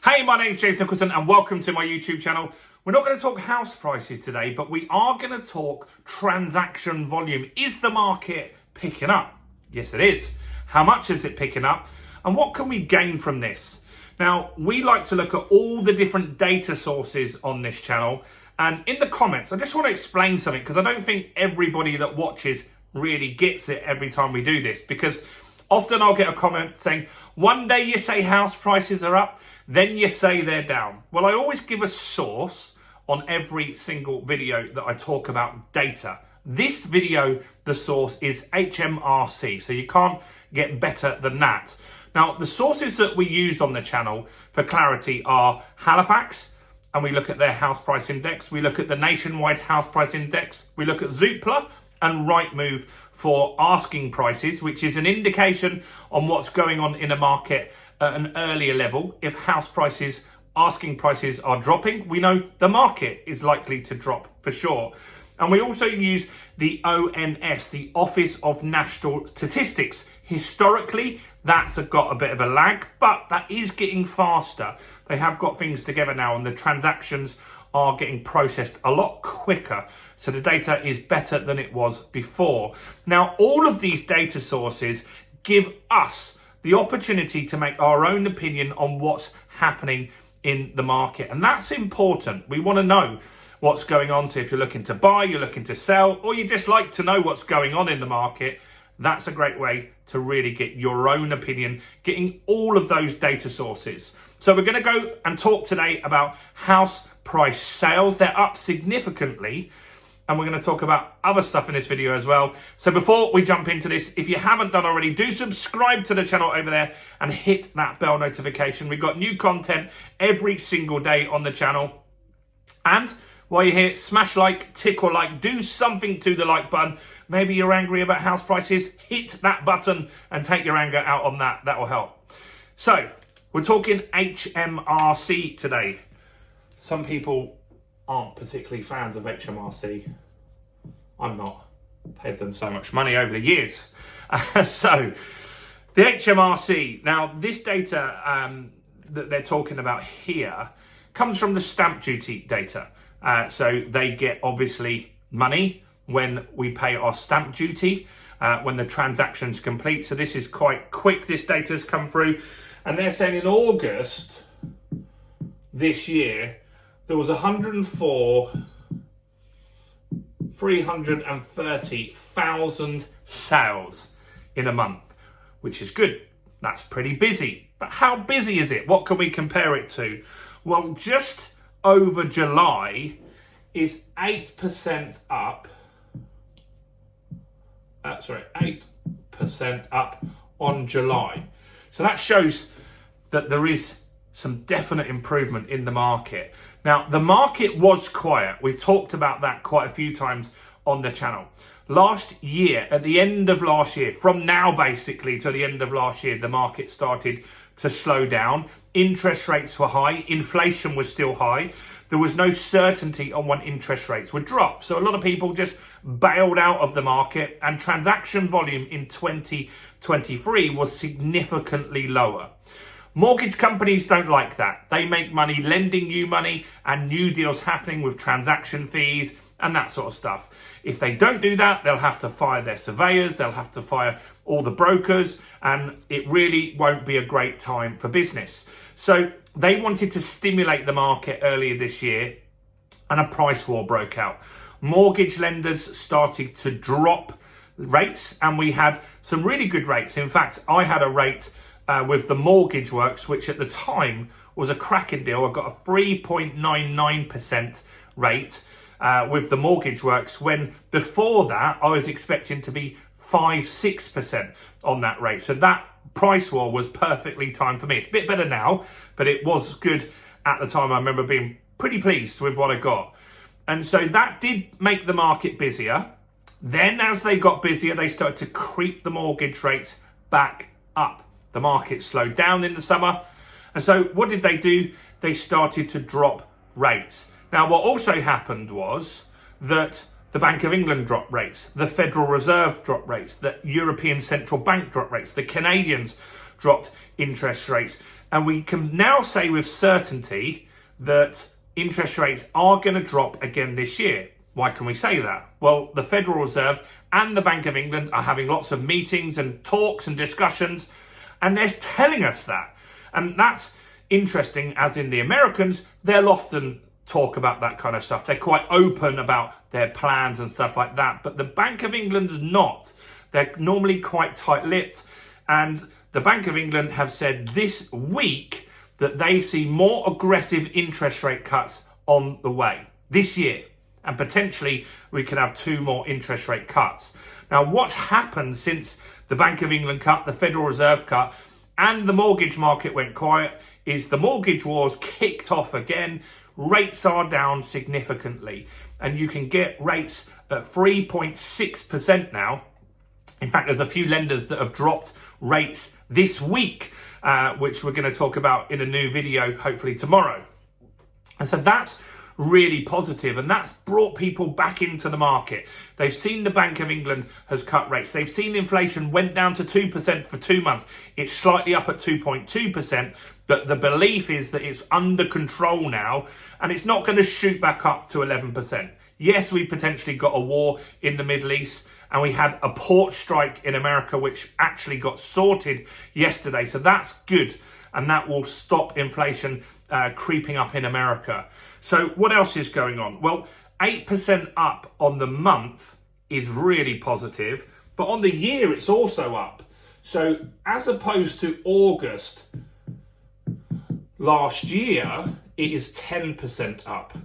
Hey, my name's James Nicholson and welcome to my YouTube channel. We're not going to talk house prices today, but we are going to talk transaction volume. Is the market picking up? Yes, it is. How much is it picking up? And what can we gain from this? Now, we like to look at all the different data sources on this channel. And in the comments, I just want to explain something because I don't think everybody that watches really gets it every time we do this. Because often I'll get a comment saying, one day you say house prices are up, then you say they're down. Well, I always give a source on every single video that I talk about data. This video, the source is HMRC, so you can't get better than that. Now, the sources that we use on the channel for clarity are Halifax, and we look at their house price index. We look at the nationwide house price index. We look at Zoopla and Rightmove for asking prices, which is an indication on what's going on in a market at an earlier level. If house prices, asking prices are dropping, we know the market is likely to drop for sure. And we also use the ONS, the Office of National Statistics. Historically, that's got a bit of a lag, but that is getting faster. They have got things together now and the transactions are getting processed a lot quicker. So the data is better than it was before. Now, all of these data sources give us the opportunity to make our own opinion on what's happening in the market. And that's important. We want to know what's going on. So if you're looking to buy, you're looking to sell, or you just like to know what's going on in the market, that's a great way to really get your own opinion, getting all of those data sources. So we're going to go and talk today about house price sales. They're up significantly. And we're going to talk about other stuff in this video as well. So before we jump into this, if you haven't done already, do subscribe to the channel over there and hit that bell notification. We've got new content every single day on the channel. And while you're here, smash like, tick or like, do something to the like button. Maybe you're angry about house prices, hit that button and take your anger out on that. That will help. So we're talking HMRC today. Some people aren't particularly fans of HMRC. I'm not. Paid them so much money over the years. So the HMRC, now this data that they're talking about here comes from the stamp duty data. So they get obviously money when we pay our stamp duty, when the transaction's complete. So this is quite quick. This data's come through and they're saying in August this year, there was 330,000 sales in a month, which is good. That's pretty busy. But how busy is it? What can we compare it to? Well, just over July is 8% up. 8% up on July. So that shows that there is some definite improvement in the market. Now, the market was quiet. We've talked about that quite a few times on the channel. Last year, at the end of last year, from now basically to the end of last year, the market started to slow down. Interest rates were high. Inflation was still high. There was no certainty on when interest rates would drop. So a lot of people just bailed out of the market and transaction volume in 2023 was significantly lower. Mortgage companies don't like that. They make money lending you money and new deals happening with transaction fees and that sort of stuff. If they don't do that, they'll have to fire their surveyors, they'll have to fire all the brokers, and it really won't be a great time for business. So they wanted to stimulate the market earlier this year and a price war broke out. Mortgage lenders started to drop rates and we had some really good rates. In fact, I had a rate with the Mortgage Works, which at the time was a cracking deal. I got a 3.99% rate with the Mortgage Works, when before that I was expecting to be 5-6% on that rate. So that price war was perfectly timed for me. It's a bit better now, but it was good at the time. I remember being pretty pleased with what I got. And so that did make the market busier. Then as they got busier, they started to creep the mortgage rates back up. The market slowed down in the summer. And so what did they do? They started to drop rates. Now, what also happened was that the Bank of England dropped rates, the Federal Reserve dropped rates, the European Central Bank dropped rates, the Canadians dropped interest rates. And we can now say with certainty that interest rates are going to drop again this year. Why can we say that? Well, the Federal Reserve and the Bank of England are having lots of meetings and talks and discussions, and they're telling us that. And that's interesting, as in the Americans, they'll often talk about that kind of stuff. They're quite open about their plans and stuff like that. But the Bank of England's not. They're normally quite tight-lipped. And the Bank of England have said this week that they see more aggressive interest rate cuts on the way this year. And potentially we could have 2 more interest rate cuts. Now, what's happened since the Bank of England cut, the Federal Reserve cut, and the mortgage market went quiet is the mortgage wars kicked off again. Rates are down significantly. And you can get rates at 3.6% now. In fact, there's a few lenders that have dropped rates this week, which we're going to talk about in a new video, hopefully tomorrow. And so that's really positive, and that's brought people back into the market. They've seen the Bank of England has cut rates. They've seen inflation went down to 2% for 2 months. It's slightly up at 2.2%, but the belief is that it's under control now, and it's not going to shoot back up to 11%. Yes, we potentially got a war in the Middle East, and we had a port strike in America, which actually got sorted yesterday. So that's good, and that will stop inflation creeping up in America. So what else is going on? Well, 8% up on the month is really positive, but on the year it's also up. So as opposed to August last year, it is 10% up,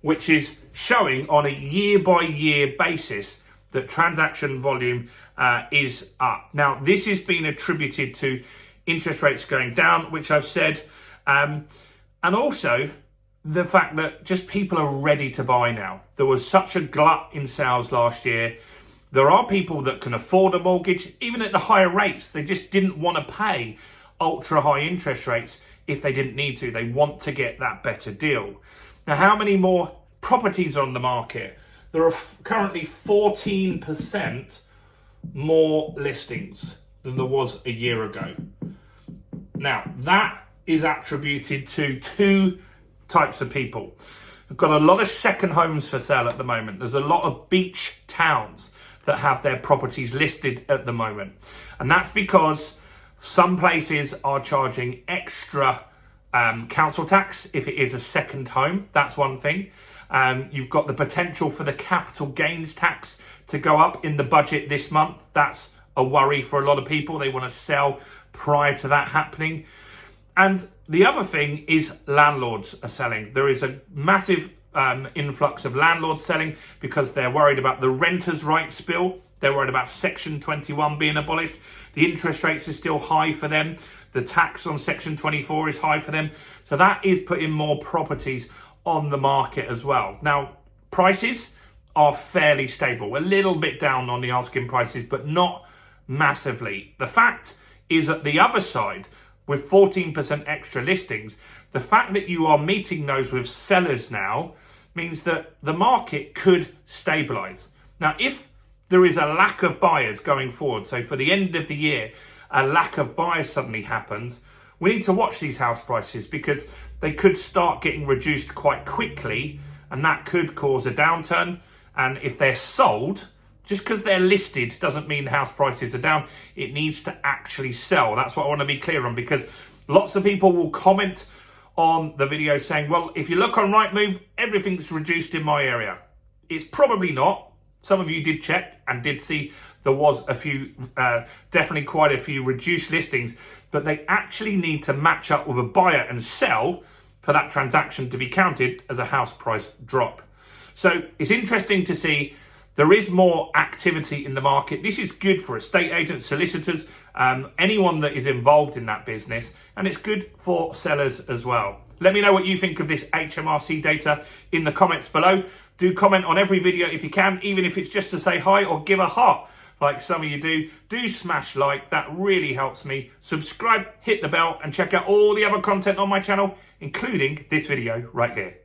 which is showing on a year-by-year basis that transaction volume is up. Now, this has been attributed to interest rates going down, which I've said, and also the fact that just people are ready to buy now. There was such a glut in sales last year. There are people that can afford a mortgage, even at the higher rates. They just didn't want to pay ultra high interest rates if they didn't need to. They want to get that better deal. Now, how many more properties are on the market? There are currently 14% more listings than there was a year ago. Now, that is attributed to 2 types of people. We've got a lot of second homes for sale at the moment. There's a lot of beach towns that have their properties listed at the moment. And that's because some places are charging extra council tax if it is a second home. That's one thing. You've got the potential for the capital gains tax to go up in the budget this month. That's a worry for a lot of people. They want to sell prior to that happening. And the other thing is landlords are selling. There is a massive influx of landlords selling because they're worried about the renters' rights bill. They're worried about Section 21 being abolished. The interest rates are still high for them. The tax on Section 24 is high for them. So that is putting more properties on the market as well. Now, prices are fairly stable. A little bit down on the asking prices, but not massively. The fact is at the other side, with 14% extra listings, the fact that you are meeting those with sellers now means that the market could stabilize. Now, if there is a lack of buyers going forward, so for the end of the year, a lack of buyers suddenly happens, we need to watch these house prices because they could start getting reduced quite quickly, and that could cause a downturn. And if they're sold, just because they're listed doesn't mean house prices are down. It needs to actually sell. That's what I want to be clear on, because lots of people will comment on the video saying, well, if you look on Rightmove, everything's reduced in my area. It's probably not. Some of you did check and did see there was a few, definitely quite a few reduced listings, but they actually need to match up with a buyer and sell for that transaction to be counted as a house price drop. So it's interesting to see there is more activity in the market. This is good for estate agents, solicitors, anyone that is involved in that business, and it's good for sellers as well. Let me know what you think of this HMRC data in the comments below. Do comment on every video if you can, even if it's just to say hi or give a heart like some of you do. Do smash like, that really helps me. Subscribe, hit the bell, and check out all the other content on my channel, including this video right here.